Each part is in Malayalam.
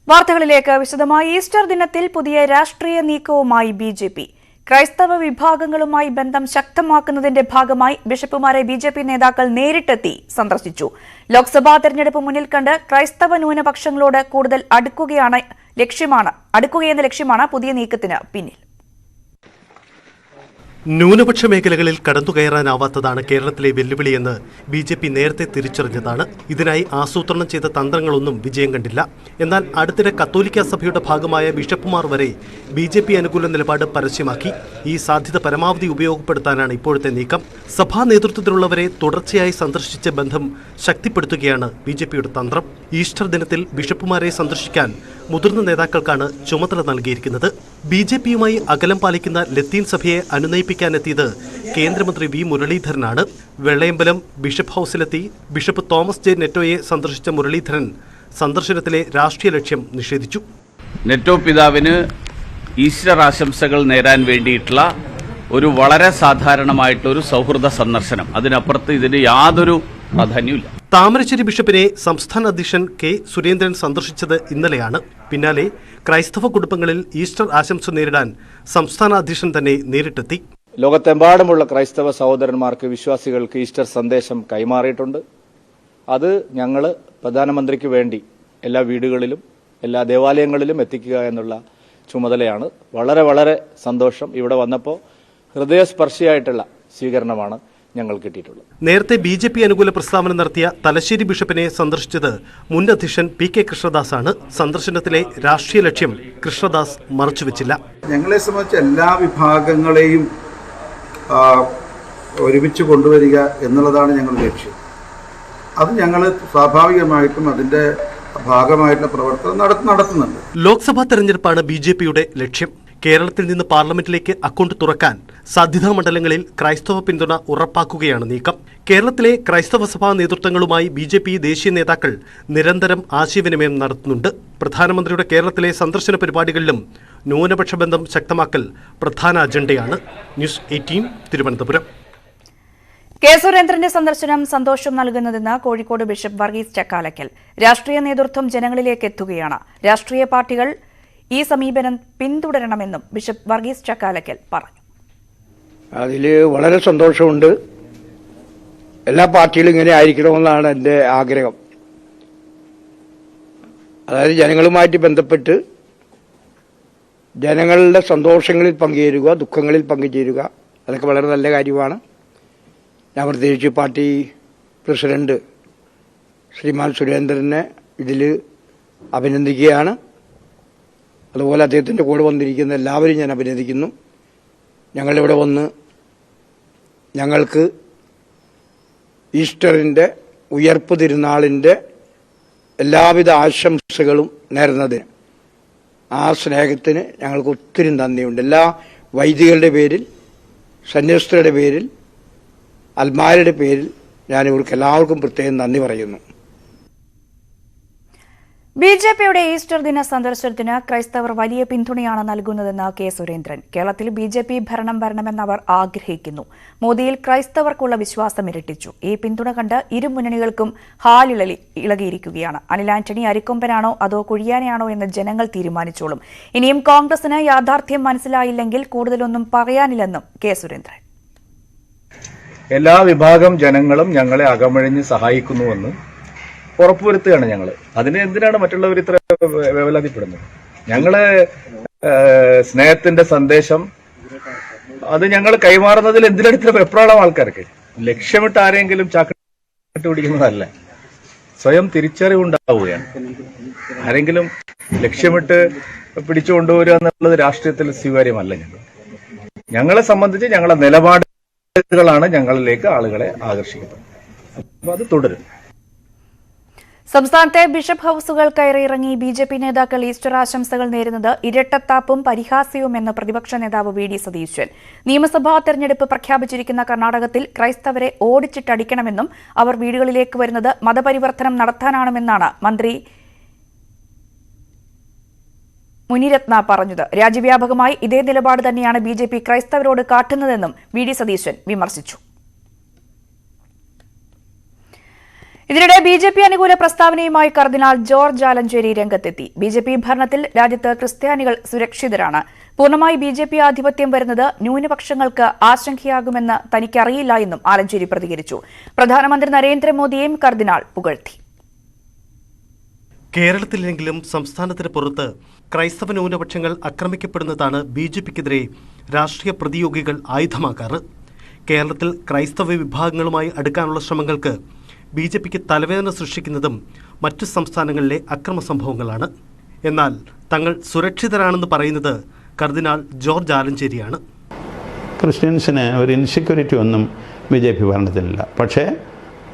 വാർത്തകളിലേക്ക് വിശദമായി. ഈസ്റ്റർ ദിനത്തിൽ പുതിയ രാഷ്ട്രീയ നീക്കവുമായി ബിജെപി. ക്രൈസ്തവ വിഭാഗങ്ങളുമായി ബന്ധം ശക്തമാക്കുന്നതിന്റെ ഭാഗമായി ബിഷപ്പുമാരെ ബിജെപി നേതാക്കൾ നേരിട്ടെത്തി സന്ദർശിച്ചു. ലോക്സഭാ തെരഞ്ഞെടുപ്പ് മുന്നിൽ കണ്ട് ക്രൈസ്തവ ന്യൂനപക്ഷങ്ങളോട് കൂടുതൽ അടുക്കുകയെന്ന ലക്ഷ്യമാണ് പുതിയ നീക്കത്തിന് പിന്നിൽ. ന്യൂനപക്ഷ മേഖലകളിൽ കടന്നുകയറാനാവാത്തതാണ് കേരളത്തിലെ വെല്ലുവിളിയെന്ന് ബിജെപി നേരത്തെ തിരിച്ചറിഞ്ഞതാണ്. ഇതിനായി ആസൂത്രണം ചെയ്ത തന്ത്രങ്ങളൊന്നും വിജയം കണ്ടില്ല. എന്നാൽ അടുത്തിടെ കത്തോലിക്ക സഭയുടെ ഭാഗമായ ബിഷപ്പുമാർ വരെ ബിജെപി അനുകൂല നിലപാട് പരസ്യമാക്കി. ഈ സാധ്യത പരമാവധി ഉപയോഗപ്പെടുത്താനാണ് ഇപ്പോഴത്തെ നീക്കം. സഭാ നേതൃത്വത്തിലുള്ളവരെ തുടർച്ചയായി സന്ദർശിച്ച ബന്ധം ശക്തിപ്പെടുത്തുകയാണ് ബിജെപിയുടെ തന്ത്രം. ഈസ്റ്റർ ദിനത്തിൽ ബിഷപ്പുമാരെ സന്ദർശിക്കാൻ മുതിർന്ന നേതാക്കൾക്കാണ് ചുമതല നൽകിയിരിക്കുന്നത്. ബിജെപിയുമായി അകലം പാലിക്കുന്ന ലത്തീൻ സഭയെ അനുനയിപ്പിക്കാനെത്തിയത് കേന്ദ്രമന്ത്രി വി മുരളീധരനാണ്. വെള്ളയമ്പലം ബിഷപ്പ് ഹൌസിലെത്തി ബിഷപ്പ് തോമസ് ജെ നെറ്റോയെ സന്ദർശിച്ച മുരളീധരൻ സന്ദർശനത്തിലെ രാഷ്ട്രീയ ലക്ഷ്യം നിഷേധിച്ചു. നെറ്റോ പിതാവിന് ഈസ്റ്റർ ആശംസകൾ നേരാൻ വേണ്ടിയിട്ടുള്ള ഒരു വളരെ സാധാരണമായിട്ടൊരു സൗഹൃദ സന്ദർശനം, അതിനപ്പുറത്ത് ഇതിന് യാതൊരു പ്രാധാന്യമില്ല. താമരശ്ശേരി ബിഷപ്പിനെ സംസ്ഥാന അധ്യക്ഷൻ കെ സുരേന്ദ്രൻ സന്ദർശിച്ചത് ഇന്നലെയാണ്. പിന്നാലെ ക്രൈസ്തവ കുടുംബങ്ങളിൽ ഈസ്റ്റർ ആശംസ നേരിടാൻ സംസ്ഥാന അധ്യക്ഷൻ തന്നെ നേരിട്ടെത്തി. ലോകത്തെമ്പാടുമുള്ള ക്രൈസ്തവ സഹോദരന്മാർക്ക്, വിശ്വാസികൾക്ക് ഈസ്റ്റർ സന്ദേശം കൈമാറിയിട്ടുണ്ട്. അത് ഞങ്ങൾ പ്രധാനമന്ത്രിക്ക് വേണ്ടി എല്ലാ വീടുകളിലും എല്ലാ ദേവാലയങ്ങളിലും എത്തിക്കുക എന്നുള്ള ചുമതലയാണ്. വളരെ വളരെ സന്തോഷം. ഇവിടെ വന്നപ്പോൾ ഹൃദയസ്പർശിയായിട്ടുള്ള സ്വീകരണമാണ് ഞങ്ങൾ കിട്ടിയിട്ടുള്ളത്. നേരത്തെ ബിജെപി അനുകൂല പ്രസ്താവന നടത്തിയ തലശ്ശേരി ബിഷപ്പിനെ സന്ദർശിച്ചത് മുൻ അധ്യക്ഷൻ പി കെ കൃഷ്ണദാസാണ്. സന്ദർശനത്തിലെ രാഷ്ട്രീയ ലക്ഷ്യം കൃഷ്ണദാസ് മറച്ചുവെച്ചില്ല. ഞങ്ങളെ സംബന്ധിച്ച് എല്ലാ വിഭാഗങ്ങളെയും ഒരുമിച്ച് കൊണ്ടുവരിക എന്നുള്ളതാണ് ഞങ്ങളുടെ ലക്ഷ്യം. അത് ഞങ്ങൾ സ്വാഭാവികമായിട്ടും അതിന്റെ ഭാഗമായിട്ടുള്ള പ്രവർത്തനം നടത്തുന്നുണ്ട്. ലോക്സഭാ തെരഞ്ഞെടുപ്പാണ് ബിജെപിയുടെ ലക്ഷ്യം. കേരളത്തിൽ നിന്ന് പാർലമെന്റിലേക്ക് അക്കൗണ്ട് തുറക്കാൻ സാധ്യതാ മണ്ഡലങ്ങളിൽ ക്രൈസ്തവ പിന്തുണ ഉറപ്പാക്കുകയാണ് നീക്കം. കേരളത്തിലെ ക്രൈസ്തവ സഭാ നേതൃത്വങ്ങളുമായി ബിജെപി ദേശീയ നേതാക്കൾ നിരന്തരം ആശയവിനിമയം നടത്തുന്നുണ്ട്. പ്രധാനമന്ത്രിയുടെ കേരളത്തിലെ സന്ദർശന പരിപാടികളിലും ന്യൂനപക്ഷ ബന്ധം ശക്തമാക്കൽ പ്രധാന അജണ്ടയാണ്. ന്യൂസ് 18 തിരുവനന്തപുരം. കെ സുരേന്ദ്രന്റെ സന്ദർശനം സന്തോഷം നൽകുന്നതെന്ന് കോഴിക്കോട് ബിഷപ്പ് വർഗീസ് ചക്കാലക്കൽ. രാഷ്ട്രീയ നേതൃത്വം ജനങ്ങളിലേക്ക് എത്തുകയാണ്. രാഷ്ട്രീയ പാർട്ടികൾ ഈ സമീപനം പിന്തുടരണമെന്നും ബിഷപ്പ് വർഗീസ് ചക്കാലക്കൽ പറഞ്ഞു. അതിൽ വളരെ സന്തോഷമുണ്ട്. എല്ലാ പാർട്ടികളും ഇങ്ങനെ ആയിരിക്കണമെന്നാണ് എൻ്റെ ആഗ്രഹം. അതായത് ജനങ്ങളുമായിട്ട് ബന്ധപ്പെട്ട് ജനങ്ങളുടെ സന്തോഷങ്ങളിൽ പങ്കുചേരുക, ദുഃഖങ്ങളിൽ പങ്കുചേരുക, അതൊക്കെ വളരെ നല്ല കാര്യമാണ്. ഞാൻ പ്രത്യേകിച്ച് പാർട്ടി പ്രസിഡന്റ് ശ്രീമാൻ സുരേന്ദ്രനെ ഇതിൽ അഭിനന്ദിക്കുകയാണ്. അതുപോലെ അദ്ദേഹത്തിൻ്റെ കൂടെ വന്നിരിക്കുന്ന എല്ലാവരും ഞാൻ അഭിനന്ദിക്കുന്നു. ഞങ്ങളിവിടെ വന്ന് ഞങ്ങൾക്ക് ഈസ്റ്ററിൻ്റെ ഉയർപ്പ് തിരുനാളിൻ്റെ എല്ലാവിധ ആശംസകളും നേരുന്നതിന്, ആ സ്നേഹത്തിന് ഞങ്ങൾക്ക് ഒത്തിരി നന്ദിയുണ്ട്. എല്ലാ വൈദികരുടെ പേരിൽ, സന്യസ്തരുടെ പേരിൽ, അൽമാരുടെ പേരിൽ ഞാൻ ഇവർക്ക് എല്ലാവർക്കും പ്രത്യേകം നന്ദി പറയുന്നു. ബിജെപിയുടെ ഈസ്റ്റർ ദിന സന്ദർശനത്തിന് ക്രൈസ്തവർ വലിയ പിന്തുണയാണ് നൽകുന്നതെന്ന് കെ സുരേന്ദ്രൻ. കേരളത്തിൽ ബിജെപി ഭരണം വരണമെന്ന് അവർ ആഗ്രഹിക്കുന്നു. മോദിയിൽ ക്രൈസ്തവർക്കുള്ള വിശ്വാസം ഇരട്ടിച്ചു. ഈ പിന്തുണ കണ്ട് ഇരു മുന്നണികൾക്കും ഇളകിയിരിക്കുകയാണ്. അനിൽ ആന്റണി അരിക്കൊമ്പനാണോ അതോ കുഴിയാനയാണോ എന്ന് ജനങ്ങൾ തീരുമാനിച്ചോളും. ഇനിയും കോൺഗ്രസിന് യാഥാർത്ഥ്യം മനസ്സിലായില്ലെങ്കിൽ കൂടുതലൊന്നും പറയാനില്ലെന്നും കെ സുരേന്ദ്രൻ. എല്ലാ വിഭാഗം ജനങ്ങളും ഞങ്ങളെ അകമഴിഞ്ഞ് സഹായിക്കുന്നുവെന്ന് ഉറപ്പുവരുത്തുകയാണ് ഞങ്ങൾ. അതിന് എന്തിനാണ് മറ്റുള്ളവർ ഇത്ര വേവലാതിപ്പെടുന്നത്? ഞങ്ങള് സ്നേഹത്തിന്റെ സന്ദേശം അത് ഞങ്ങൾ കൈമാറുന്നതിൽ എന്തിനാണ് ഇത്ര വെപ്രാളം ആൾക്കാർക്ക്? ലക്ഷ്യമിട്ട് ആരെങ്കിലും ചാക്കിട്ട് പിടിക്കുന്നതല്ല, സ്വയം തിരിച്ചറിവുണ്ടാവുകയാണ്. ആരെങ്കിലും ലക്ഷ്യമിട്ട് പിടിച്ചുകൊണ്ടുവരിക എന്നുള്ളത് രാഷ്ട്രീയത്തിൽ സ്വീകാര്യമല്ല. ഞങ്ങളെ സംബന്ധിച്ച് ഞങ്ങളുടെ നിലപാടുകളാണ് ഞങ്ങളിലേക്ക് ആളുകളെ ആകർഷിക്കുന്നത്. അപ്പൊ അത് തുടരും. സംസ്ഥാനത്തെ ബിഷപ്പ് ഹൌസുകൾ കയറിയിറങ്ങി ബിജെപി നേതാക്കൾ ഈസ്റ്റർ ആശംസകൾ നേരുന്നത് ഇരട്ടത്താപ്പും പരിഹാസ്യവുമെന്ന് പ്രതിപക്ഷ നേതാവ് വി ഡി സതീശൻ. നിയമസഭാ തെരഞ്ഞെടുപ്പ് പ്രഖ്യാപിച്ചിരിക്കുന്ന കർണാടകത്തിൽ ക്രൈസ്തവരെ ഓടിച്ചിട്ടടിക്കണമെന്നും അവർ വീടുകളിലേക്ക് വരുന്നത് മതപരിവർത്തനം നടത്താനാണെന്നാണ് മന്ത്രി മുനിരത്ന പറഞ്ഞത്. രാജ്യവ്യാപകമായി ഇതേ നിലപാട് തന്നെയാണ് ബിജെപി ക്രൈസ്തവരോട് കാട്ടുന്നതെന്നും വി ഡി സതീശൻ വിമർശിച്ചു. ഇതിനിടെ ബി.ജെ.പി. അനുകൂല പ്രസ്താവനയുമായി കർദിനാൾ ജോർജ് ആലഞ്ചേരി രംഗത്തെത്തി. ബി.ജെ.പി. ഭരണത്തിൽ രാജ്യത്ത് ക്രിസ്ത്യാനികൾ സുരക്ഷിതരാണ്. പൂർണ്ണമായി ബി.ജെ.പി. ആധിപത്യം വരുന്നത് ന്യൂനപക്ഷങ്ങൾക്ക് ആശങ്കയാകുമെന്ന് തനിക്കറിയില്ല എന്നും ആലഞ്ചേരി പ്രതികരിച്ചു. പ്രധാനമന്ത്രി നരേന്ദ്രമോദിയെയും കർദിനാൾ പുകഴ്ത്തി. കേരളത്തിലെങ്കിലും സംസ്ഥാനത്തിന് പുറത്ത് ക്രൈസ്തവ ന്യൂനപക്ഷങ്ങൾ ആക്രമിക്കപ്പെടുന്നതാണ് ബി.ജെ.പിക്കെതിരെ രാഷ്ട്രീയ പ്രതിയോഗികൾ ആയുധമാക്കാറ്. കേരളത്തിൽ ക്രൈസ്തവ വിഭാഗങ്ങളുമായി അടുക്കാനുള്ള ശ്രമങ്ങൾക്ക് ബി.ജെ.പിക്ക് തലവേദന സൃഷ്ടിക്കുന്നതും മറ്റു സംസ്ഥാനങ്ങളിലെ അക്രമ സംഭവങ്ങളാണ്. എന്നാൽ തങ്ങൾ സുരക്ഷിതരാണെന്ന് പറയുന്നത് കർദിനാൾ ജോർജ് ആലഞ്ചേരിയാണ്. ക്രിസ്ത്യൻസിന് ഒരു ഇൻസെക്യൂരിറ്റി ഒന്നും ബി.ജെ.പി. ഭരണത്തിലില്ല. പക്ഷേ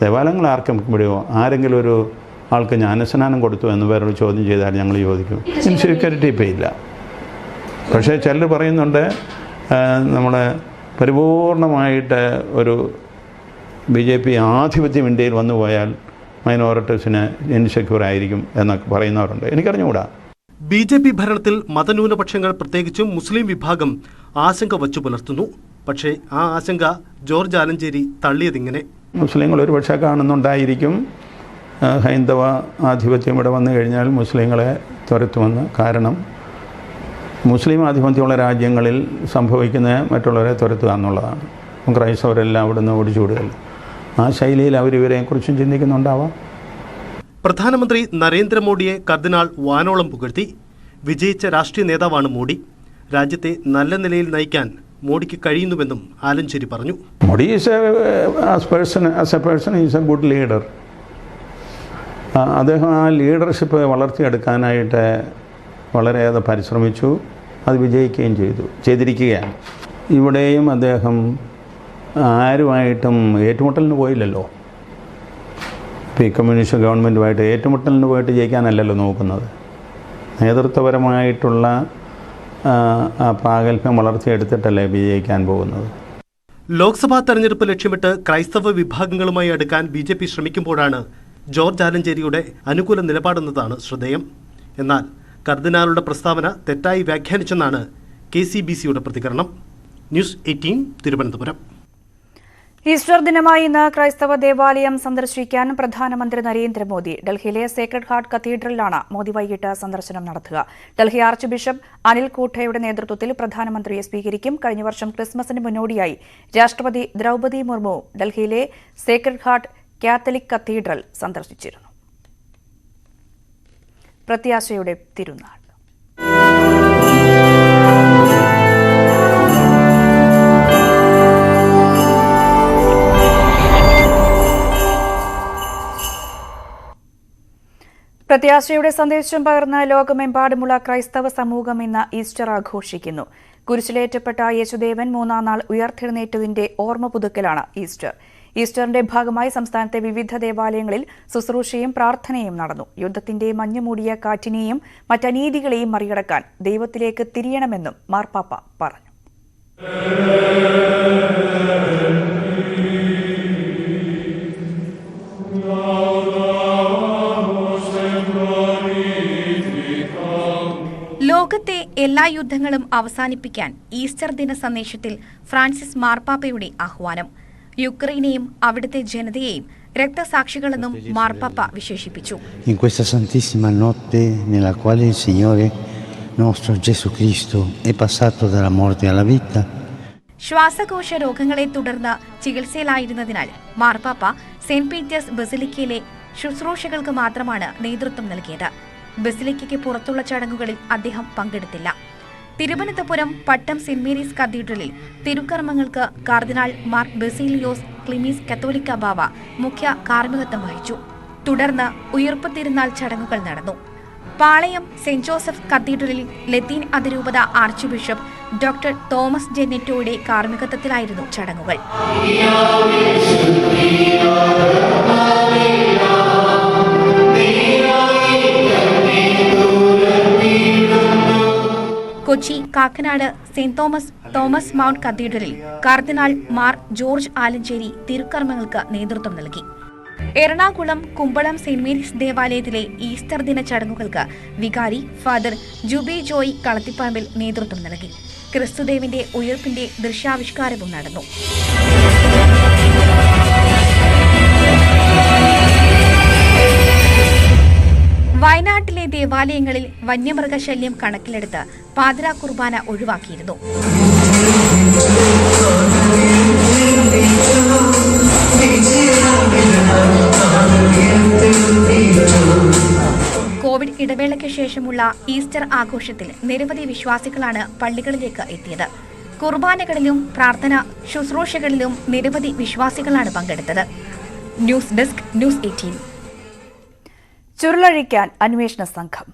ദേവാലയങ്ങൾ ആർക്കുമ്പോഴോ ആരെങ്കിലും ഒരു ആൾക്ക് ജ്ഞാനസ്നാനം കൊടുത്തു എന്ന് വേറൊരു ചോദ്യം ചെയ്താൽ ഞങ്ങൾ ചോദിക്കും. ഇൻസെക്യൂരിറ്റി ഇപ്പോൾ ഇല്ല. പക്ഷേ ചിലർ പറയുന്നുണ്ട് നമ്മുടെ പരിപൂർണമായിട്ട് ഒരു ബി.ജെ.പി. ആധിപത്യം ഇന്ത്യയിൽ വന്നു പോയാൽ മൈനോറിറ്റീസിന് ഇൻസെക്യൂർ ആയിരിക്കും എന്നൊക്കെ പറയുന്നവരുണ്ട്. എനിക്കറിഞ്ഞുകൂടാ. ബി.ജെ.പി. ഭരണത്തിൽ മതന്യൂനപക്ഷങ്ങൾ പ്രത്യേകിച്ചും മുസ്ലിം വിഭാഗം ആശങ്ക വച്ചു പുലർത്തുന്നു. പക്ഷേ ആ ആശങ്ക ജോർജ് ആലഞ്ചേരി തള്ളിയതിങ്ങനെ. മുസ്ലിങ്ങൾ ഒരുപക്ഷെ കാണുന്നുണ്ടായിരിക്കും ഹൈന്ദവ ആധിപത്യം ഇവിടെ വന്നു കഴിഞ്ഞാൽ മുസ്ലിങ്ങളെ തുരത്തുമെന്ന്. കാരണം മുസ്ലിം ആധിപത്യമുള്ള രാജ്യങ്ങളിൽ സംഭവിക്കുന്ന മറ്റുള്ളവരെ തുരത്തുക എന്നുള്ളതാണ്. ക്രൈസ്തവരെല്ലാം അവിടുന്ന് ഓടിച്ചുവിടുകയല്ല. ആ ശൈലിയിൽ അവരിവരെക്കുറിച്ചും ചിന്തിക്കുന്നുണ്ടാവാം. പ്രധാനമന്ത്രി നരേന്ദ്രമോദിയെ കർദിനാൾ വാനോളം പുകഴ്ത്തി. വിജയിച്ച രാഷ്ട്രീയ നേതാവാണ് മോഡി. രാജ്യത്തെ നല്ല നിലയിൽ നയിക്കാൻ മോഡിക്ക് കഴിയുന്നുവെന്നും ആലഞ്ചേരി പറഞ്ഞു. Modi as A person is A good leader. അദ്ദേഹം ആ ലീഡർഷിപ്പ് വളർത്തിയെടുക്കാനായിട്ട് വളരെയേറെ പരിശ്രമിച്ചു. അത് വിജയിക്കുകയും ചെയ്തിരിക്കുകയാണ്. ഇവിടെയും അദ്ദേഹം ആരുമായിട്ടും ഏറ്റുമുട്ടലിന് പോയില്ലല്ലോ. ഇപ്പോൾ ഈ കമ്മ്യൂണിസ്റ്റ് ഗവൺമെൻറ്റുമായിട്ട് ഏറ്റുമുട്ടലിന് പോയിട്ട് ജയിക്കാനല്ലല്ലോ നോക്കുന്നത്. നേതൃത്വപരമായിട്ടുള്ള പ്രാഗൽഭ്യം വളർത്തിയെടുത്തിട്ടല്ലേ വിജയിക്കാൻ പോകുന്നത്. ലോക്സഭാ തെരഞ്ഞെടുപ്പ് ലക്ഷ്യമിട്ട് ക്രൈസ്തവ വിഭാഗങ്ങളുമായി അടുക്കാൻ ബി.ജെ.പി. ശ്രമിക്കുമ്പോഴാണ് ജോർജ് ആലഞ്ചേരിയുടെ അനുകൂല നിലപാടെന്നതാണ് ശ്രദ്ധേയം. എന്നാൽ കർദിനാളുടെ പ്രസ്താവന തെറ്റായി വ്യാഖ്യാനിച്ചെന്നാണ് KCBCയുടെ പ്രതികരണം. ന്യൂസ് 18 തിരുവനന്തപുരം. ഈസ്റ്റർ ദിനമായി ഇന്ന് ക്രൈസ്തവ ദേവാലയം സന്ദർശിക്കാൻ പ്രധാനമന്ത്രി നരേന്ദ്രമോദി. ഡൽഹിയിലെ സേക്രഡ് ഹാർട്ട് കത്തീഡ്രലിലാണ് മോദി വൈകിട്ട് സന്ദർശനം നടത്തുക. ഡൽഹി ആർച്ച് ബിഷപ്പ് അനിൽ കൂട്ടയുടെ നേതൃത്വത്തിൽ പ്രധാനമന്ത്രിയെ സ്വീകരിക്കും. കഴിഞ്ഞ വർഷം ക്രിസ്മസിന് മുന്നോടിയായി രാഷ്ട്രപതി ദ്രൗപദി മുർമു ഡൽഹിയിലെ സേക്രഡ് ഹാർട്ട് കാത്തലിക് കത്തീഡ്രൽ സന്ദർശിച്ചിരുന്നു. പ്രത്യാശയുടെ തിരുനാൾ. പ്രത്യാശയുടെ സന്ദേശം പകർന്ന് ലോകമെമ്പാടുമുള്ള ക്രൈസ്തവ സമൂഹം ഇന്ന് ഈസ്റ്റർ ആഘോഷിക്കുന്നു. കുരിശിലേറ്റപ്പെട്ട യേശുദേവൻ 3-ാം നാൾ ഉയർത്തെഴുന്നേറ്റതിന്റെ ഓർമ്മ പുതുക്കലാണ് ഈസ്റ്റർ. ഈസ്റ്ററിന്റെ ഭാഗമായി സംസ്ഥാനത്തെ വിവിധ ദേവാലയങ്ങളിൽ ശുശ്രൂഷയും പ്രാർത്ഥനയും നടന്നു. യുദ്ധത്തിന്റെ മഞ്ഞുമൂടിയ കാറ്റിനെയും മറ്റനീതികളെയും മറികടക്കാൻ ദൈവത്തിലേക്ക് തിരിയണമെന്നും മാർപ്പാപ്പ പറഞ്ഞു. ലോകത്തെ എല്ലാ യുദ്ധങ്ങളും അവസാനിപ്പിക്കാൻ ഈസ്റ്റർ ദിന സന്ദേശത്തിൽ ഫ്രാൻസിസ് മാർപ്പാപ്പയുടെ ആഹ്വാനം. യുക്രൈനെയും അവിടുത്തെ ജനതയെയും രക്തസാക്ഷികളെന്നും മാർപ്പാപ്പ വിശേഷിപ്പിച്ചു. In questa santissima notte nella quale il Signore nostro Gesù Cristo è passato dalla morte alla vita. ശ്വാസകോശ രോഗങ്ങളെ തുടർന്ന് ചികിത്സയിലായിരുന്നതിനാൽ മാർപ്പാപ്പ സെന്റ് പീറ്റേഴ്സ് ബസിലിക്കയിലെ ശുശ്രൂഷകൾക്ക് മാത്രമാണ് നേതൃത്വം നൽകിയത്. ബസിലിക്കയ്ക്ക് പുറത്തുള്ള ചടങ്ങുകളിൽ അദ്ദേഹം പങ്കെടുത്തില്ല. തിരുവനന്തപുരം പട്ടം സെന്റ് മേരീസ് കത്തീഡ്രലിൽ തിരുക്കർമ്മങ്ങൾക്ക് കാർദിനാൾ മാർ ബസേലിയോസ് ക്ലിമീസ് കത്തോലിക്ക ബാവ മുഖ്യ കാർമ്മികത്വം വഹിച്ചു. തുടർന്ന് ഉയിർപ്പ് തിരുനാൾ ചടങ്ങുകൾ നടന്നു. പാളയം സെന്റ് ജോസഫ് കത്തീഡ്രലിൽ ലത്തീൻ അതിരൂപത ആർച്ച് ബിഷപ്പ് ഡോക്ടർ തോമസ് ജെന്നറ്റോയുടെ കാർമ്മികത്വത്തിലായിരുന്നു ചടങ്ങുകൾ. Kochi Kakkanad saint Thomas mount കത്തീഡ്രലിൽ കാർദിനാൾ മാർ ജോർജ് ആലഞ്ചേരി തിരുക്കർമ്മങ്ങൾക്ക് നേതൃത്വം നൽകി. എറണാകുളം കുമ്പളം സെന്റ് മേരീസ് ദേവാലയത്തിലെ ഈസ്റ്റർ ദിന ചടങ്ങുകൾക്ക് വികാരി ഫാദർ ജുബി ജോയ് കളത്തിപ്പറമ്പിൽ നേതൃത്വം നൽകി. ക്രിസ്തുദേവന്റെ ഉയിർപ്പിന്റെ ദൃശ്യാവിഷ്കാരവും നടന്നു. വയനാട്ടിലെ ദേവാലയങ്ങളിൽ വന്യമൃഗശല്യം കണക്കിലെടുത്ത് പാതിരാ കുർബാന ഒഴിവാക്കിയിരുന്നു. കോവിഡ് ഇടവേളയ്ക്ക് ശേഷമുള്ള ഈസ്റ്റർ ആഘോഷത്തിൽ നിരവധി വിശ്വാസികളാണ് പള്ളികളിലേക്ക് എത്തിയത്. കുർബാനകളിലും പ്രാർത്ഥന ശുശ്രൂഷകളിലും നിരവധി വിശ്വാസികളാണ് പങ്കെടുത്തത്. News desk news 18. ചുരുളഴിക്കാൻ അന്വേഷണ സംഘം.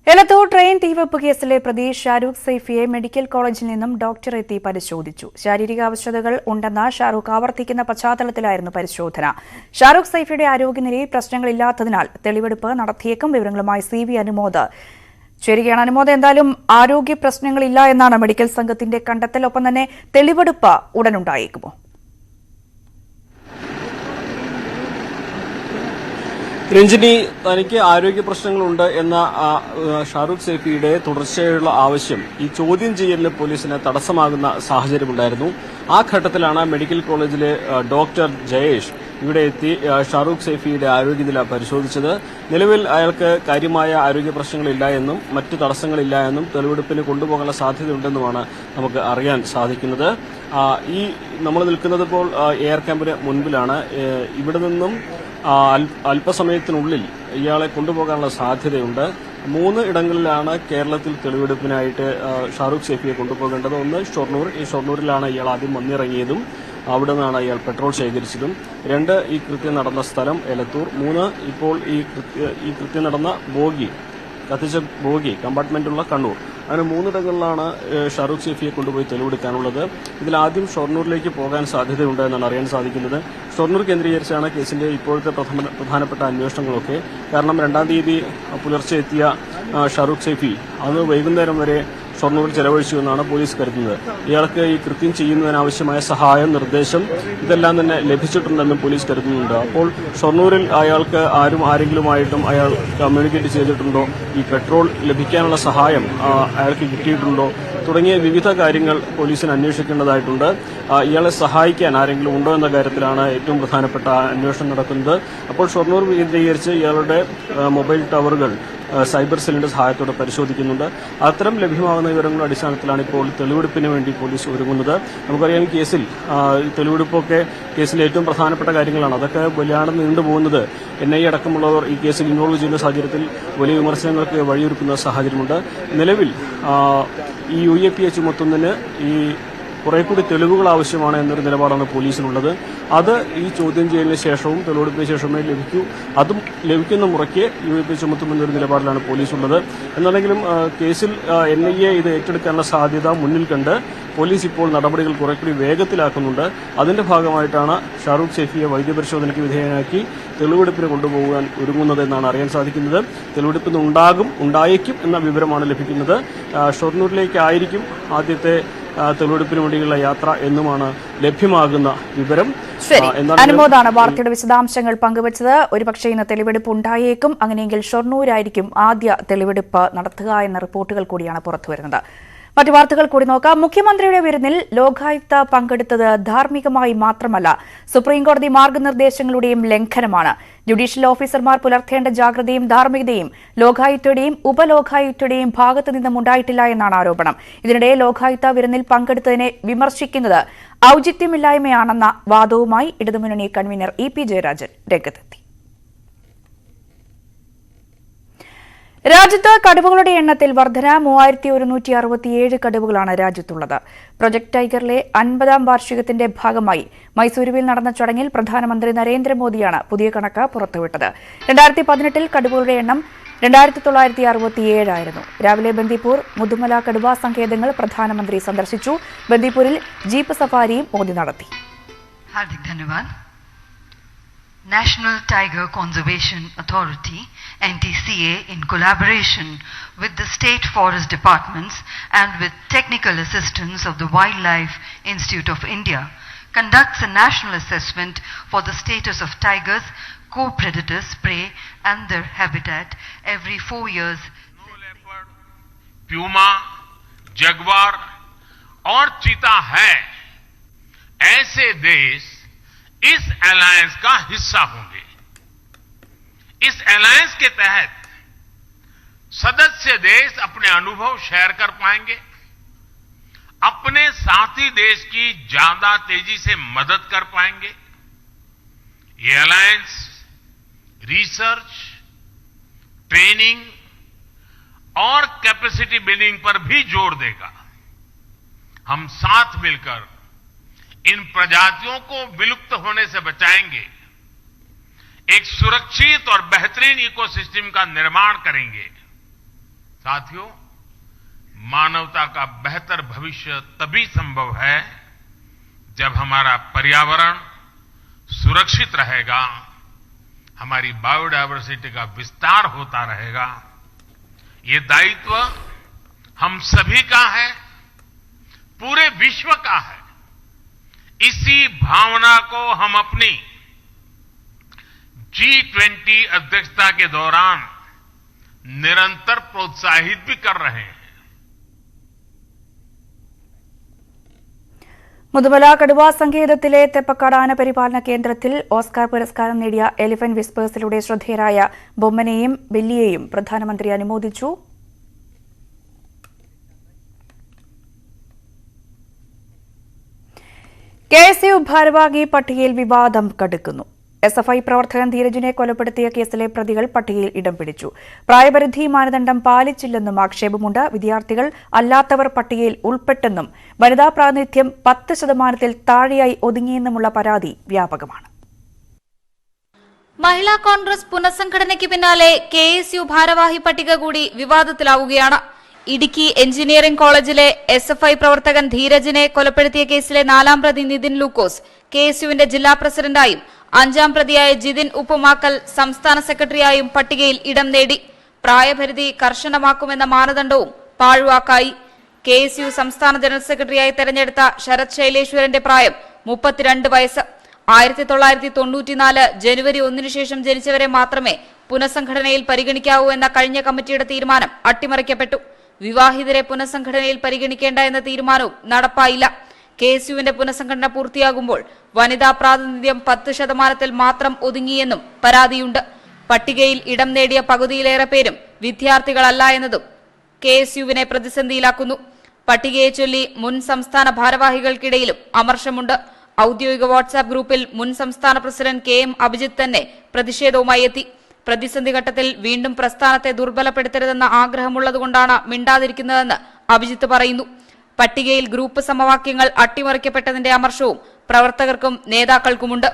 എലത്തൂർ ട്രെയിൻ തീവെപ്പ് കേസിലെ പ്രതി ഷാരൂഖ് സൈഫിയെ മെഡിക്കൽ കോളേജിൽ നിന്നും ഡോക്ടർ എത്തി പരിശോധിച്ചു. ശാരീരിക അവശതകൾ ഉണ്ടെന്ന് ഷാരൂഖ് ആവർത്തിക്കുന്ന പശ്ചാത്തലത്തിലായിരുന്നു പരിശോധന. ഷാരൂഖ് സൈഫിയുടെ ആരോഗ്യനിലയിൽ പ്രശ്നങ്ങളില്ലാത്തതിനാൽ തെളിവെടുപ്പ് നടത്തിയേക്കും. വിവരങ്ങളുമായി CV അനുമോദ് ചേരുകയാണ്. അനുമോദ്, എന്തായാലും ആരോഗ്യ പ്രശ്നങ്ങളില്ല എന്നാണ് മെഡിക്കൽ സംഘത്തിന്റെ കണ്ടെത്തൽ. ഒപ്പം തന്നെ തെളിവെടുപ്പ് ഉടനുണ്ടായേക്കുമോ? രഞ്ജിനി, തനിക്ക് ആരോഗ്യ പ്രശ്നങ്ങളുണ്ട് എന്ന ഷാരൂഖ് സൈഫിയുടെ തുടർച്ചയായുള്ള ആവശ്യം ഈ ചോദ്യം ചെയ്യലിന് പോലീസിന് തടസ്സമാകുന്ന സാഹചര്യമുണ്ടായിരുന്നു. ആ ഘട്ടത്തിലാണ് മെഡിക്കൽ കോളേജിലെ ഡോക്ടർ ജയേഷ് ഇവിടെ എത്തി ഷാരൂഖ് സൈഫിയുടെ ആരോഗ്യനില പരിശോധിച്ചത്. നിലവിൽ അയാൾക്ക് കാര്യമായ ആരോഗ്യ പ്രശ്നങ്ങളില്ല എന്നും മറ്റു തടസ്സങ്ങളില്ല എന്നും തെളിവെടുപ്പിന് കൊണ്ടുപോകാനുള്ള സാധ്യതയുണ്ടെന്നുമാണ് നമുക്ക് അറിയാൻ സാധിക്കുന്നത്. ഈ നമ്മൾ നിൽക്കുന്നത് ഇപ്പോൾ എയർ ക്യാമ്പിന് മുൻപിലാണ്. ഇവിടെ നിന്നും അല്പസമയത്തിനുള്ളിൽ ഇയാളെ കൊണ്ടുപോകാനുള്ള സാധ്യതയുണ്ട്. 3 ഇടങ്ങളിലാണ് കേരളത്തിൽ തെളിവെടുപ്പിനായിട്ട് ഷാരൂഖ് സൈഫിയെ കൊണ്ടുപോകേണ്ടത്. ഒന്ന് ഷൊർണൂർ. ഈ ഷൊർണൂരിലാണ് ഇയാൾ ആദ്യം വന്നിറങ്ങിയതും അവിടെ നിന്നാണ് ഇയാൾ പെട്രോൾ ശേഖരിച്ചതും. 2 ഈ കൃത്യം നടന്ന സ്ഥലം എലത്തൂർ. 3 ഇപ്പോൾ ഈ കൃത്യം നടന്ന കത്തിച്ച ബോഗി കമ്പാർട്ട്മെന്റുള്ള കണ്ണൂർ. അങ്ങനെ 3 ഇടങ്ങളിലാണ് ഷാരൂഖ് സൈഫിയെ കൊണ്ടുപോയി തെളിവെടുക്കാനുള്ളത്. ഇതിൽ ആദ്യം ഷൊർണൂരിലേക്ക് പോകാൻ സാധ്യതയുണ്ട് എന്നാണ് അറിയാൻ സാധിക്കുന്നത്. ഷൊർണൂർ കേന്ദ്രീകരിച്ചാണ് കേസിന്റെ ഇപ്പോഴത്തെ പ്രധാനപ്പെട്ട അന്വേഷണങ്ങളൊക്കെ. കാരണം 2-ാം തീയതി പുലർച്ചെ എത്തിയ ഷാരൂഖ് സൈഫി അന്ന് വൈകുന്നേരം വരെ ഷൊർണൂരിൽ ചെലവഴിച്ചു എന്നാണ് പോലീസ് കരുതുന്നത്. ഇയാൾക്ക് ഈ കൃത്യം ചെയ്യുന്നതിനാവശ്യമായ സഹായം, നിർദ്ദേശം ഇതെല്ലാം തന്നെ ലഭിച്ചിട്ടുണ്ടെന്നും പോലീസ് കരുതുന്നുണ്ട്. അപ്പോൾ ഷൊർണൂരിൽ അയാൾക്ക് ആരെങ്കിലുമായിട്ടും അയാൾ കമ്മ്യൂണിക്കേറ്റ് ചെയ്തിട്ടുണ്ടോ, ഈ പെട്രോൾ ലഭിക്കാനുള്ള സഹായം അയാൾക്ക് കിട്ടിയിട്ടുണ്ടോ തുടങ്ങിയ വിവിധ കാര്യങ്ങൾ പോലീസിന് അന്വേഷിക്കേണ്ടതായിട്ടുണ്ട്. ഇയാളെ സഹായിക്കാൻ ആരെങ്കിലും ഉണ്ടോ എന്ന കാര്യത്തിലാണ് ഏറ്റവും പ്രധാനപ്പെട്ട അന്വേഷണം നടക്കുന്നത്. അപ്പോൾ ഷൊർണൂർ കേന്ദ്രീകരിച്ച് ഇയാളുടെ മൊബൈൽ ടവറുകൾ സൈബർ സെല്ലിന്റെ സഹായത്തോടെ പരിശോധിക്കുന്നുണ്ട്. അത്തരം ലഭ്യമാകുന്ന വിവരങ്ങളുടെ അടിസ്ഥാനത്തിലാണ് ഇപ്പോൾ തെളിവെടുപ്പിന് വേണ്ടി പോലീസ് ഒരുങ്ങുന്നത്. നമുക്കറിയാം, കേസിൽ തെളിവെടുപ്പൊക്കെ കേസിലെ ഏറ്റവും പ്രധാനപ്പെട്ട കാര്യങ്ങളാണ്. അതൊക്കെ വലിയാണ് നീണ്ടുപോകുന്നത്. NIA അടക്കമുള്ളവർ ഈ കേസിൽ ഇൻവോൾവ് ചെയ്യുന്ന സാഹചര്യത്തിൽ വലിയ വിമർശനങ്ങൾക്ക് വഴിയൊരുക്കുന്ന സാഹചര്യമുണ്ട്. നിലവിൽ ഈ UAPA ചുമത്തുന്നതിന് ഈ കുറെ കൂടി തെളിവുകൾ ആവശ്യമാണ് എന്നൊരു നിലപാടാണ് പോലീസിനുള്ളത്. അത് ഈ ചോദ്യം ചെയ്യലിന് ശേഷവും തെളിവെടുപ്പിന് ശേഷമേ ലഭിക്കൂ. അതും ലഭിക്കുന്ന മുറയ്ക്ക് UAPA ചുമത്തുമെന്നൊരു നിലപാടിലാണ് പോലീസുള്ളത്. എന്നാണെങ്കിലും കേസിൽ NIA ഇത് ഏറ്റെടുക്കാനുള്ള സാധ്യത മുന്നിൽ കണ്ട് പോലീസ് ഇപ്പോൾ നടപടികൾ കുറെ കൂടി വേഗത്തിലാക്കുന്നുണ്ട്. അതിന്റെ ഭാഗമായിട്ടാണ് ഷാരൂഖ് സൈഫിയെ വൈദ്യപരിശോധനയ്ക്ക് വിധേയനാക്കി തെളിവെടുപ്പിന് കൊണ്ടുപോകാൻ ഒരുങ്ങുന്നത് എന്നാണ് അറിയാൻ സാധിക്കുന്നത്. തെളിവെടുപ്പിന് ഉണ്ടായേക്കും എന്ന വിവരമാണ് ലഭിക്കുന്നത്. ഷൊർണൂരിലേക്കായിരിക്കും ആദ്യത്തെ തെളിവെടുപ്പിന് വേണ്ടിയുള്ള യാത്ര എന്നുമാണ് ലഭ്യമാകുന്ന വിവരം. അനുമോദാണ് വാർത്തയുടെ വിശദാംശങ്ങൾ പങ്കുവച്ചത്. ഒരുപക്ഷെ ഇന്ന് തെളിവെടുപ്പ് ഉണ്ടായേക്കും. അങ്ങനെയെങ്കിൽ ഷൊർണൂരായിരിക്കും ആദ്യ തെളിവെടുപ്പ് നടത്തുക എന്ന റിപ്പോർട്ടുകൾ കൂടിയാണ് പുറത്തുവരുന്നത്. മറ്റു വാർത്തകൾ കൂടി നോക്കാം. മുഖ്യമന്ത്രിയുടെ വിരുന്നിൽ ലോകായുക്ത പങ്കെടുത്തത് ധാർമ്മികമായി മാത്രമല്ല, സുപ്രീംകോടതി മാർഗനിർദ്ദേശങ്ങളുടെയും ലംഘനമാണ്. ജുഡീഷ്യൽ ഓഫീസർമാർ പുലർത്തേണ്ട ജാഗ്രതയും ധാർമ്മികതയും ലോകായുക്തയുടെയും ഉപലോകായുക്തയുടെയും ഭാഗത്തു നിന്നും ഉണ്ടായിട്ടില്ല എന്നാണ് ആരോപണം. ഇതിനിടെ ലോകായുക്ത വിരുന്നിൽ പങ്കെടുത്തതിനെ വിമർശിക്കുന്നത് ഔചിത്യമില്ലായ്മയാണെന്ന വാദവുമായി ഇടതുമുന്നണി കൺവീനർ EP ജയരാജൻ രംഗത്തെത്തി. രാജ്യത്ത് കടുവകളുടെ എണ്ണത്തിൽ വർധന. 3167 കടുവകളാണ് രാജ്യത്തുള്ളത്. പ്രൊജക്ട് ടൈഗറിലെ 50ാം വാർഷികത്തിന്റെ ഭാഗമായി മൈസൂരുവിൽ നടന്ന ചടങ്ങിൽ പ്രധാനമന്ത്രി നരേന്ദ്രമോദിയാണ് പുതിയ കണക്ക് പുറത്തുവിട്ടത്. 2018 കടുവകളുടെ എണ്ണം 2967 ആയിരുന്നു. രാവിലെ ബന്ദിപ്പൂർ, മുതുമല കടുവാ സങ്കേതങ്ങൾ പ്രധാനമന്ത്രി സന്ദർശിച്ചു. ബന്ദിപ്പൂരിൽ ജീപ്പ് സഫാരിയും മോദി നടത്തി. National Tiger Conservation Authority NTCA, in collaboration with the state forest departments and with technical assistance of the Wildlife Institute of India, conducts a national assessment for the status of tigers, co-predators, prey and their habitat every 4 years. Puma, Jaguar और चीता है, ऐसे देश इस अलायंस का हिस्सा होंगे। इस अलायंस के तहत सदस्य देश अपने अनुभव शेयर कर पाएंगे, अपने साथी देश की ज्यादा तेजी से मदद कर पाएंगे। ये अलायंस रिसर्च, ट्रेनिंग और कैपेसिटी बिल्डिंग पर भी जोर देगा। हम साथ मिलकर इन प्रजातियों को विलुप्त होने से बचाएंगे, एक सुरक्षित और बेहतरीन इकोसिस्टम का निर्माण करेंगे। साथियों, मानवता का बेहतर भविष्य तभी संभव है जब हमारा पर्यावरण सुरक्षित रहेगा, हमारी बायोडायवर्सिटी का विस्तार होता रहेगा। ये दायित्व हम सभी का है, पूरे विश्व का है। इसी भावना को हम अपनी G20 अध्यक्षता के दौरान निरंतर प्रोत्साहित भी कर रहे हैं। മുതുമല കടുവാ സങ്കേതത്തിലെ തെപ്പക്കാട് ആന പരിപാലന കേന്ദ്രത്തിൽ ഓസ്കാർ പുരസ്കാരം നേടിയ എലിഫന്റ് വിസ്പേഴ്സിലൂടെ ശ്രദ്ധേയരായ ബൊമ്മനെയും ബെല്ലിയെയും പ്രധാനമന്ത്രി അനുമോദിച്ചു. KSU ഭാരവാഹി പട്ടികയിൽ വിവാദം കടുക്കുന്നു. SFI പ്രവർത്തകൻ ധീരജിനെ കൊലപ്പെടുത്തിയ കേസിലെ പ്രതികൾ പട്ടികയിൽ ഇടം പിടിച്ചു. പ്രായപരിധി മാനദണ്ഡം പാലിച്ചില്ലെന്നും ആക്ഷേപമുണ്ട്. വിദ്യാർത്ഥികൾ അല്ലാത്തവർ പട്ടികയിൽ ഉൾപ്പെട്ടെന്നും വനിതാ പ്രാതിനിധ്യം 10% താഴെയായി ഒതുങ്ങിയെന്നുമുള്ള പരാതി വ്യാപകമാണ്. മഹിളാ കോൺഗ്രസ് പുനഃസംഘടനയ്ക്ക് പിന്നാലെ KSU ഭാരവാഹി പട്ടിക കൂടി വിവാദത്തിലാവുകയാണ്. ഇടുക്കി എഞ്ചിനീയറിംഗ് കോളേജിലെ SFI പ്രവർത്തകൻ ധീരജിനെ കൊലപ്പെടുത്തിയ കേസിലെ 4ാം പ്രതി നിതിൻ ലൂക്കോസ് KSUവിന്റെ ജില്ലാ പ്രസിഡന്റായും 5ാം പ്രതിയായ ജിതിൻ ഉപ്പുമാക്കൽ സംസ്ഥാന സെക്രട്ടറിയായും പട്ടികയിൽ ഇടം നേടി. പ്രായപരിധി കർശനമാക്കുമെന്ന മാനദണ്ഡവും പാഴ്വാക്കായി. KSU സംസ്ഥാന ജനറൽ സെക്രട്ടറിയായി തെരഞ്ഞെടുത്ത ശരത് ശൈലേശ്വരന്റെ പ്രായം 32 വയസ്സ്. 1994 ജനുവരി 1 ശേഷം ജനിച്ചവരെ മാത്രമേ പുനഃസംഘടനയിൽ പരിഗണിക്കാവൂ എന്ന കഴിഞ്ഞ കമ്മിറ്റിയുടെ തീരുമാനം അട്ടിമറിക്കപ്പെട്ടു. വിവാഹിതരെ പുനഃസംഘടനയിൽ പരിഗണിക്കേണ്ട എന്ന തീരുമാനവും നടപ്പായില്ല. KSUവിന്റെ പുനഃസംഘടന പൂർത്തിയാകുമ്പോൾ വനിതാ പ്രാതിനിധ്യം 10% മാത്രം ഒതുങ്ങിയെന്നും പരാതിയുണ്ട്. പട്ടികയിൽ ഇടം നേടിയ പകുതിയിലേറെ പേരും വിദ്യാർത്ഥികളല്ല എന്നതും KSUവിനെ പ്രതിസന്ധിയിലാക്കുന്നു. പട്ടികയെ ചൊല്ലി മുൻ സംസ്ഥാന ഭാരവാഹികൾക്കിടയിലും അമർഷമുണ്ട്. ഔദ്യോഗിക വാട്സാപ്പ് ഗ്രൂപ്പിൽ മുൻ സംസ്ഥാന പ്രസിഡന്റ് KM അഭിജിത്ത് തന്നെ പ്രതിഷേധവുമായി എത്തി. പ്രതിസന്ധി ഘട്ടത്തിൽ വീണ്ടും പ്രസ്ഥാനത്തെ ദുർബലപ്പെടുത്തരുതെന്ന ആഗ്രഹമുള്ളതുകൊണ്ടാണ് മിണ്ടാതിരിക്കുന്നതെന്ന് അഭിജിത്ത് പറയുന്നു. പട്ടികയിൽ ഗ്രൂപ്പ് സമവാക്യങ്ങൾ അട്ടിമറിക്കപ്പെട്ടതിന്റെ അമർഷവും പ്രവർത്തകർക്കും നേതാക്കൾക്കുമുണ്ട്.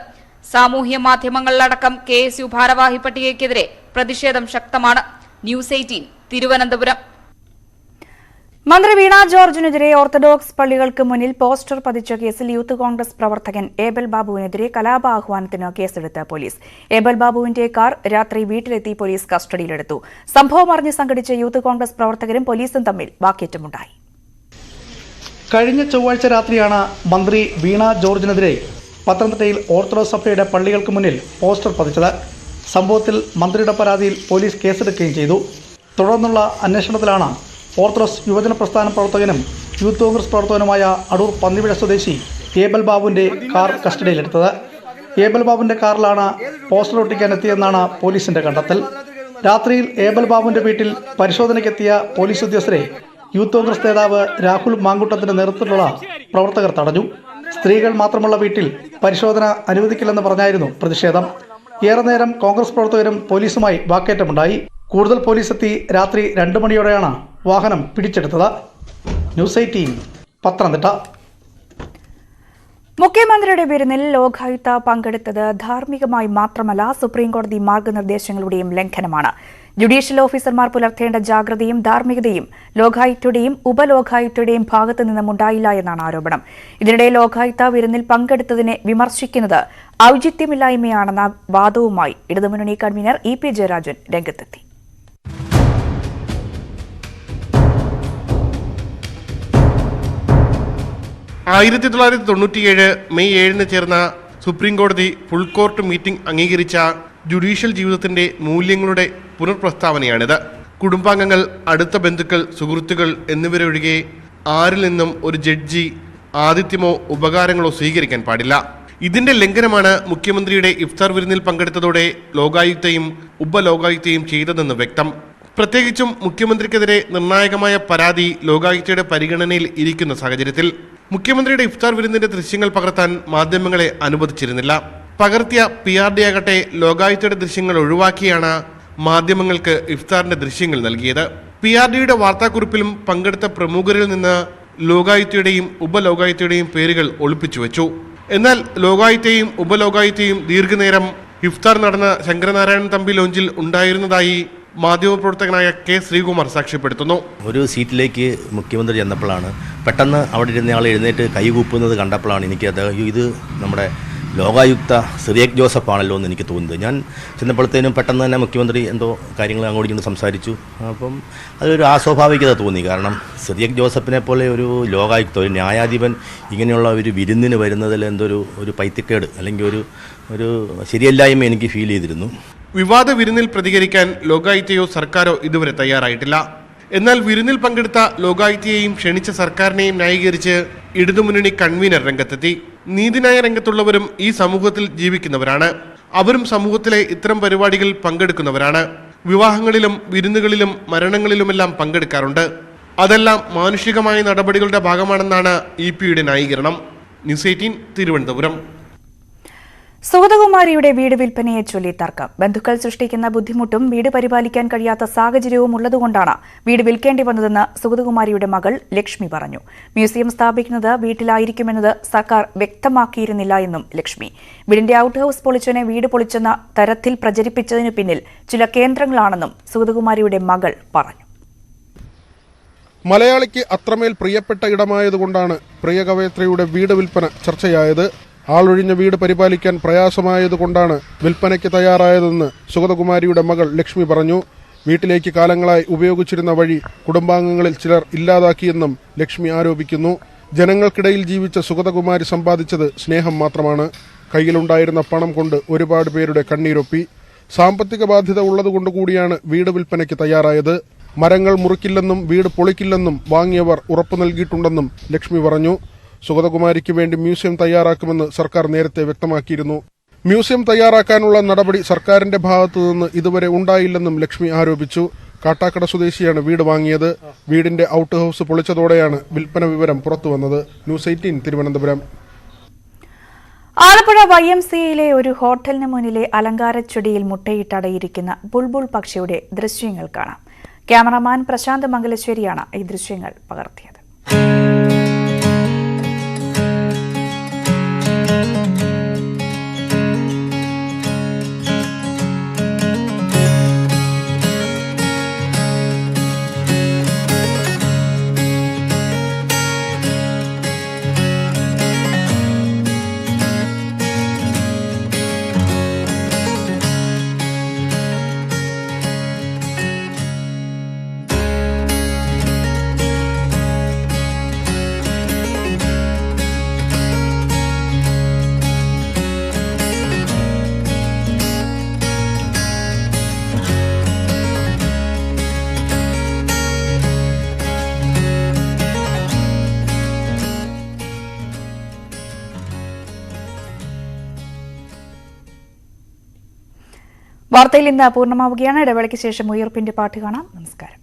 സാമൂഹ്യ മാധ്യമങ്ങളിലടക്കം KSU ഭാരവാഹി പട്ടികയ്ക്കെതിരെ പ്രതിഷേധം ശക്തമാണ്. ന്യൂസ് 18 തിരുവനന്തപുരം. മന്ത്രി വീണ ജോർജിനെതിരെ ഓർത്തഡോക്സ് പള്ളികൾക്ക് മുന്നിൽ പോസ്റ്റർ പതിച്ച കേസിൽ യൂത്ത് കോൺഗ്രസ് പ്രവർത്തകൻ ഏബൽ ബാബുവിനെതിരെ കലാപാഹ്വാനത്തിന് കേസെടുത്ത പോലീസ്. ഏബൽ ബാബുവിന്റെ കാർ രാത്രി വീട്ടിലെത്തി പോലീസ് കസ്റ്റഡിയിലെടുത്തു. സംഭവം അറിഞ്ഞ് സംഘടിച്ച യൂത്ത് കോൺഗ്രസ് പ്രവർത്തകരും പോലീസും തമ്മിൽ വാക്കേറ്റമുണ്ടായി. കഴിഞ്ഞ ചൊവ്വാഴ്ച രാത്രിയാണ് മന്ത്രി വീണ ജോർജിനെതിരെ പത്തനംതിട്ടയിൽ ഓർത്തഡോക്സ് സഭയുടെ പള്ളികൾക്ക് മുന്നിൽ പോസ്റ്റർ പതിച്ചത്. സംഭവത്തിൽ മന്ത്രിയുടെ പരാതിയിൽ പോലീസ് കേസെടുക്കുകയും ചെയ്തു. തുടർന്നുള്ള അന്വേഷണത്തിലാണ് ഓർത്തഡോക്സ് യുവജന പ്രസ്ഥാന പ്രവർത്തകനും യൂത്ത് കോൺഗ്രസ് പ്രവർത്തകനുമായ അടൂർ പന്നിവിഴ സ്വദേശി ഏബൽ ബാബുവിന്റെ കാർ കസ്റ്റഡിയിലെടുത്തത്. ഏബൽ ബാബുവിന്റെ കാറിലാണ് പോസ്റ്റർ ഒട്ടിക്കാൻ എത്തിയെന്നാണ് പോലീസിന്റെ കണ്ടെത്തൽ. രാത്രിയിൽ ഏബൽ ബാബുവിന്റെ വീട്ടിൽ പരിശോധനയ്ക്കെത്തിയ പോലീസ് ഉദ്യോഗസ്ഥരെ യൂത്ത് കോൺഗ്രസ് നേതാവ് രാഹുൽ മാങ്കുട്ടത്തിന്റെ നേതൃത്വത്തിലുള്ള പ്രവർത്തകർ തടഞ്ഞു. സ്ത്രീകൾ മാത്രമുള്ള വീട്ടിൽ പരിശോധന അനുവദിക്കില്ലെന്ന് പറഞ്ഞായിരുന്നു പ്രതിഷേധം. ഏറെ നേരം കോൺഗ്രസ് പ്രവർത്തകരും പോലീസുമായി വാക്കേറ്റമുണ്ടായി. കൂടുതൽ പോലീസ് എത്തി രാത്രി 2 മണിയോടെയാണ് വാഹനം പിടിച്ചെടുത്തത്. ന്യൂസ് 18 പത്തനംതിട്ട. മുഖ്യമന്ത്രിയുടെ വിരുന്നിൽ ലോകായുക്ത പങ്കെടുത്തത് ധാർമ്മികമായി മാത്രമല്ല, സുപ്രീംകോടതി മാർഗനിർദ്ദേശങ്ങളുടെയും ലംഘനമാണ്. ജുഡീഷ്യൽ ഓഫീസർമാർ പുലർത്തേണ്ട ജാഗ്രതയും ധാർമ്മികതയും ലോകായുക്തയുടെയും ഉപലോകായുക്തയുടെയും ഭാഗത്തു നിന്നും ഉണ്ടായില്ല എന്നാണ് ആരോപണം. ഇതിനിടെ ലോകായുക്ത വിരുന്നിൽ പങ്കെടുത്തതിനെ വിമർശിക്കുന്നത് ഔചിത്യമില്ലായ്മയാണെന്ന വാദവുമായി ഇടതുമുന്നണി കൺവീനർ EP ജയരാജൻ രംഗത്തെത്തി. മെയ് 7 ചേർന്ന സുപ്രീംകോടതി ഫുൾ കോർട്ട് മീറ്റിംഗ് അംഗീകരിച്ച ജുഡീഷ്യൽ ജീവിതത്തിന്റെ മൂല്യങ്ങളുടെ പുനർപ്രസ്താവനയാണിത്. കുടുംബാംഗങ്ങൾ, അടുത്ത ബന്ധുക്കൾ, സുഹൃത്തുക്കൾ എന്നിവരൊഴികെ ആരിൽ നിന്നും ഒരു ജഡ്ജി ആതിഥ്യമോ ഉപകാരങ്ങളോ സ്വീകരിക്കാൻ പാടില്ല. ഇതിന്റെ ലംഘനമാണ് മുഖ്യമന്ത്രിയുടെ ഇഫ്താർ വിരുന്നിൽ പങ്കെടുത്തതോടെ ലോകായുക്തയും ഉപലോകായുക്തയും ചെയ്തതെന്ന് വ്യക്തം. പ്രത്യേകിച്ചും മുഖ്യമന്ത്രിക്കെതിരെ നിർണായകമായ പരാതി ലോകായുക്തയുടെ പരിഗണനയിൽ ഇരിക്കുന്ന സാഹചര്യത്തിൽ മുഖ്യമന്ത്രിയുടെ ഇഫ്താർ വിരുന്നിന്റെ ദൃശ്യങ്ങൾ പകർത്താൻ മാധ്യമങ്ങളെ അനുവദിച്ചിരുന്നില്ല. പകർത്തിയ PRD ആകട്ടെ ലോകായുക്തയുടെ ദൃശ്യങ്ങൾ ഒഴിവാക്കിയാണ് മാധ്യമങ്ങൾക്ക് ഇഫ്താറിന്റെ ദൃശ്യങ്ങൾ നൽകിയത്. PRDയുടെ വാർത്താക്കുറിപ്പിലും പങ്കെടുത്ത പ്രമുഖരിൽ നിന്ന് ലോകായുക്തയുടെയും ഉപലോകായുക്തയുടെയും പേരുകൾ ഒളിപ്പിച്ചു വെച്ചു. എന്നാൽ ലോകായുക്തയും ഉപലോകായുക്തയും ദീർഘനേരം ഇഫ്താർ നടന്ന ശങ്കരനാരായണൻ തമ്പി ലോഞ്ചിൽ ഉണ്ടായിരുന്നതായി മാധ്യമപ്രവർത്തകനായ K. ശ്രീകുമാർ സാക്ഷ്യപ്പെടുത്തുന്നു. ഒരു സീറ്റിലേക്ക് മുഖ്യമന്ത്രി ചെന്നപ്പോഴാണ് പെട്ടെന്ന് അവിടെ ഇരുന്ന ആൾ എഴുന്നേറ്റ് കൈകൂപ്പുന്നത് കണ്ടപ്പോഴാണ് എനിക്കത് ഇത് നമ്മുടെ ലോകായുക്ത സിറിയക് ജോസഫ് ആണല്ലോ എന്ന് എനിക്ക് തോന്നുന്നത്. ഞാൻ ചെന്നപ്പോഴത്തേനും പെട്ടെന്ന് തന്നെ മുഖ്യമന്ത്രി എന്തോ കാര്യങ്ങൾ അങ്ങോട്ട് ഇങ്ങനെ സംസാരിച്ചു. അപ്പം അതൊരു അസ്വാഭാവികത തോന്നി. കാരണം സിറിയക് ജോസഫിനെ പോലെ ഒരു ലോകായുക്ത, ഒരു ന്യായാധിപൻ ഇങ്ങനെയുള്ള ഒരു വിരുന്നിന് വരുന്നതിൽ ഒരു പൈത്തിക്കേട് അല്ലെങ്കിൽ ഒരു ശരിയല്ലായ്മ എനിക്ക് ഫീൽ ചെയ്തിരുന്നു. വിവാദ വിരുന്നിൽ പ്രതികരിക്കാൻ ലോകായുക്തയോ സർക്കാരോ ഇതുവരെ തയ്യാറായിട്ടില്ല. എന്നാൽ വിരുന്നിൽ പങ്കെടുത്ത ലോകായുക്തയെയും ക്ഷണിച്ച സർക്കാരിനെയും ന്യായീകരിച്ച് ഇടതുമുന്നണി കൺവീനർ രംഗത്തെത്തി. നീതിന്യായ രംഗത്തുള്ളവരും ഈ സമൂഹത്തിൽ ജീവിക്കുന്നവരാണ്. അവരും സമൂഹത്തിലെ ഇത്തരം പരിപാടികളിൽ പങ്കെടുക്കുന്നവരാണ്. വിവാഹങ്ങളിലും വിരുന്നുകളിലും മരണങ്ങളിലുമെല്ലാം പങ്കെടുക്കാറുണ്ട്. അതെല്ലാം മാനുഷികമായ നടപടികളുടെ ഭാഗമാണെന്നാണ് EP-യുടെ ന്യായീകരണം. ന്യൂസ് 18 തിരുവനന്തപുരം. സുഗതകുമാരിയുടെ വീട് വിൽപ്പനയെ ചൊല്ലി തർക്കം. ബന്ധുക്കൾ സൃഷ്ടിക്കുന്ന ബുദ്ധിമുട്ടും വീട് പരിപാലിക്കാൻ കഴിയാത്ത സാഹചര്യവും ഉള്ളതുകൊണ്ടാണ് വീട് വിൽക്കേണ്ടി വന്നതെന്ന് സുഗതകുമാരിയുടെ മകൾ ലക്ഷ്മി പറഞ്ഞു. മ്യൂസിയം സ്ഥാപിക്കുന്നത് വീട്ടിലായിരിക്കുമെന്നത് സർക്കാർ വ്യക്തമാക്കിയിരുന്നില്ല എന്നും ലക്ഷ്മി. വീടിന്റെ ഔട്ട് ഹൌസ് പൊളിച്ചതിനെ വീട് പൊളിച്ചെന്ന തരത്തിൽ പ്രചരിപ്പിച്ചതിനു പിന്നിൽ ചില കേന്ദ്രങ്ങളാണെന്നും സുഗതകുമാരിയുടെ മകൾ പറഞ്ഞു. മലയാളിക്ക് അത്രമേൽ പ്രിയപ്പെട്ട ഇടമായതുകൊണ്ടാണ് പ്രിയ കവയത്രിയുടെ വീട് വിൽപ്പന ചർച്ചയായത്. ആളൊഴിഞ്ഞ വീട് പരിപാലിക്കാൻ പ്രയാസമായതുകൊണ്ടാണ് വിൽപ്പനയ്ക്ക് തയ്യാറായതെന്ന് സുഗതകുമാരിയുടെ മകൾ ലക്ഷ്മി പറഞ്ഞു. വീട്ടിലേക്ക് കാലങ്ങളായി ഉപയോഗിച്ചിരുന്ന വഴി കുടുംബാംഗങ്ങളിൽ ചിലർ ഇല്ലാതാക്കിയെന്നും ലക്ഷ്മി ആരോപിക്കുന്നു. ജനങ്ങൾക്കിടയിൽ ജീവിച്ച സുഗതകുമാരി സമ്പാദിച്ചത് സ്നേഹം മാത്രമാണ്. കയ്യിലുണ്ടായിരുന്ന പണം കൊണ്ട് ഒരുപാട് പേരുടെ കണ്ണീരൊപ്പി. സാമ്പത്തിക ബാധ്യത ഉള്ളതുകൊണ്ടുകൂടിയാണ് വീട് വിൽപ്പനയ്ക്ക് തയ്യാറായത്. മരങ്ങൾ മുറിക്കില്ലെന്നും വീട് പൊളിക്കില്ലെന്നും വാങ്ങിയവർ ഉറപ്പു നൽകിയിട്ടുണ്ടെന്നും ലക്ഷ്മി പറഞ്ഞു. സുഗതകുമാരിക്ക് വേണ്ടി മ്യൂസിയം തയ്യാറാക്കുമെന്ന് സർക്കാർ നേരത്തെ വ്യക്തമാക്കിയിരുന്നു. മ്യൂസിയം തയ്യാറാക്കാനുള്ള നടപടി സർക്കാരിന്റെ ഭാഗത്തുനിന്ന് ഇതുവരെ ഉണ്ടായില്ലെന്നും ലക്ഷ്മി ആരോപിച്ചു. കാട്ടാക്കട സ്വദേശിയാണ് വീട് വാങ്ങിയത്. വീടിന്റെ ഔട്ട് ഹൌസ് പൊളിച്ചതോടെയാണ് വിൽപ്പന വിവരം പുറത്തുവന്നത്. ന്യൂസ് 18 തിരുവനന്തപുരം. ആലപ്പുഴ YMCAയിലെ ഒരു ഹോട്ടലിന് മുന്നിലെ അലങ്കാരച്ചെടിയിൽ മുട്ടയിട്ടടയിരിക്കുന്ന ബുൾബുൾ പക്ഷിയുടെ ദൃശ്യങ്ങൾ കാണാം. ക്യാമറമാൻ പ്രശാന്ത് മംഗലശ്ശേരിയാണ് ഈ ദൃശ്യങ്ങൾ പകർത്തിയത്. വാർത്തയിൽ ഇന്ന് പൂർണ്ണമാവുകയാണ്. ഇടവേളയ്ക്ക് ശേഷം ഉയർപ്പിന്റെ പാട്ട് കാണാം. നമസ്കാരം.